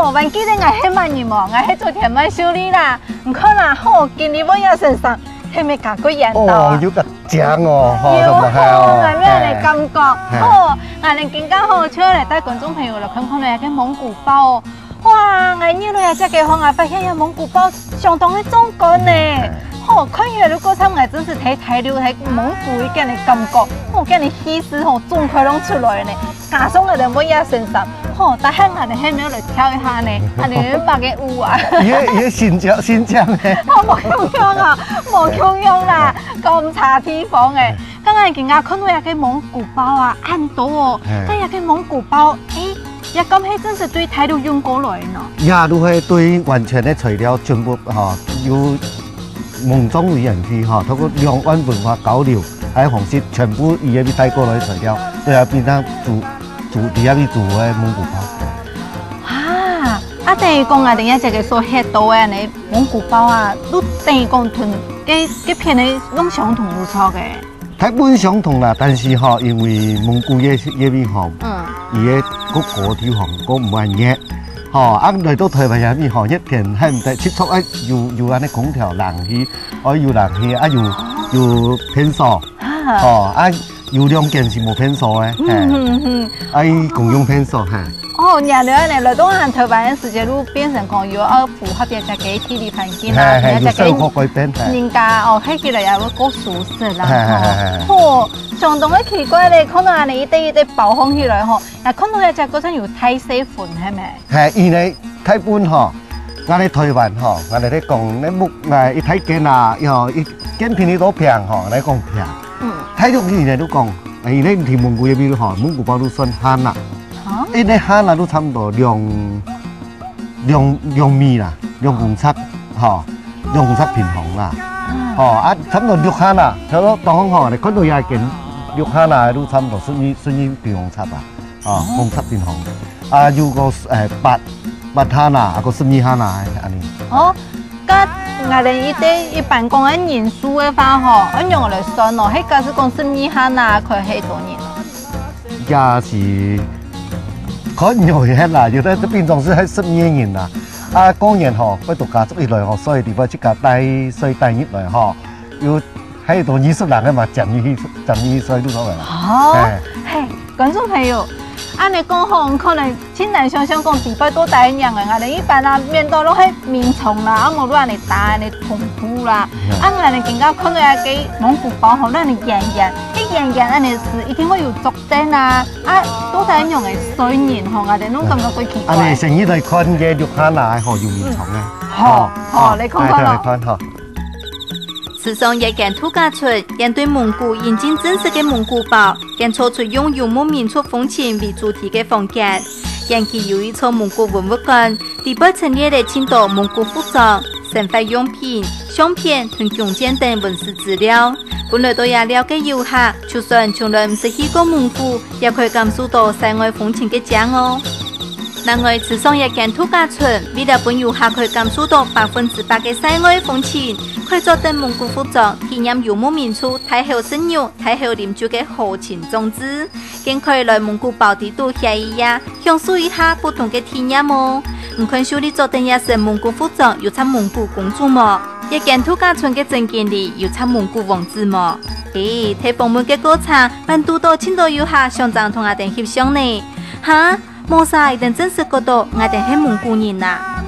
我还记得我迄万年无，我迄做田麦修理啦。唔看啦，好，今日我也身上，迄咪加过盐豆啊。哦，有个正哦，有好，我咩嚟感觉？好，我哋更加好，出嚟帶觀眾朋友嚟看看嚟個蒙古包哦。哇，我入嚟只嘅行啊，發現有蒙古包相當嘅壯觀呢。好，看起來如果參我真是睇大陸睇蒙古一件嘅感覺，我見你氣勢好總快攏出來呢。加上我哋每一身上，好，但係我哋喺邊嚟跳一下呢？我哋白嘅舞啊！也新疆嘅。我冇咁樣啊，冇咁樣啦，咁差地方嘅。剛剛見我看到一個蒙古包啊，很多哦，但一個蒙古包，一講起真是對大陸用過來呢。呀，都係對完全嘅材料全部有蒙裝為人去透過兩岸文化交流，喺紅色全部伊嗰邊帶過來材料，對啊變成做第一邊做嘅蒙古包。啊，等於講啊，等一隻嘅所吃到嘅你蒙古包啊，都等於講同幾片嘅攏相同冇錯嘅。基本相同啦，但是因為蒙古嘅邊伊嘅個條個唔係熱，嚟到台灣入邊一片係唔得接觸有安尼空調冷氣，有冷氣有偏鎖，有兩件是冇偏鎖嘅，共用偏鎖嚇。哦，然後呢，來到行台灣嘅時間都變成講要符合啲只嘅地理環境啊，有生活改變。人家睇起來又會過舒適啦。哦，相當嘅奇怪咧，看到人哋一啲包裝起來又看到一隻嗰陣有泰式款係咪？係，因為基本我哋台灣我哋講你木一睇見啊，一見片你都平你講平。睇到啲人都講，你睇蒙古嗰邊蒙古包都算慳啦。呢慳啦都差唔多兩米啦，2.7平方啦，差唔多6慳啦，睇到當你看到也見6慳啦都差唔多12平方尺啦，7平方，有個8慳啦，個12慳啦，安尼。咁我哋一般講嘅人數嘅話按樣嚟算咯，迄個是講12慳啦，佢係多人？也是。可能有些啦，有的這邊種是喺12人啦，工人不度假出來所以地方即個所以帶入來要喺度20人嘅嘛，佔一歲都所謂。觀眾朋友，按你講可能很難想象講地方多大人嘅，我哋一般面對都係面蟲啦，冇亂嚟打嚟同步啦，我哋更加看到一個蒙古包亂嚟演，安尼是一定會有足燈啊！多大人用嘅水源我哋都感覺幾奇怪。你成日嚟看嘅玉蝦奶有面蟲嘅。你看看咯。時尚日間度假村應對蒙古引進正式嘅蒙古包，更做出用游牧民族風情為主題嘅房間。尤其有一座蒙古文物館，裡邊陳列了青島蒙古服裝、生活用品、相片同弓箭等文史資料。本來都也了解遊客，就算從來唔是去過蒙古，也可以感受到世外風情嘅正哦。另外，時尚日間度假村為了本遊客可以感受到100%嘅世外風情，可以做等蒙古服裝，體驗游牧民族太后生育、太后飲酒嘅豪情壯志，更可以來蒙古包地度歇一夜，享受一下不同嘅體驗哦。唔看秀麗做等也是蒙古服裝，又參蒙古公主麼？日間度假村嘅證件裡又參蒙古王子麼？睇訪問嘅過程，辦到到青島遊客想像同我哋翕相呢？哈，冇晒，一定真實覺到我哋係蒙古人啦。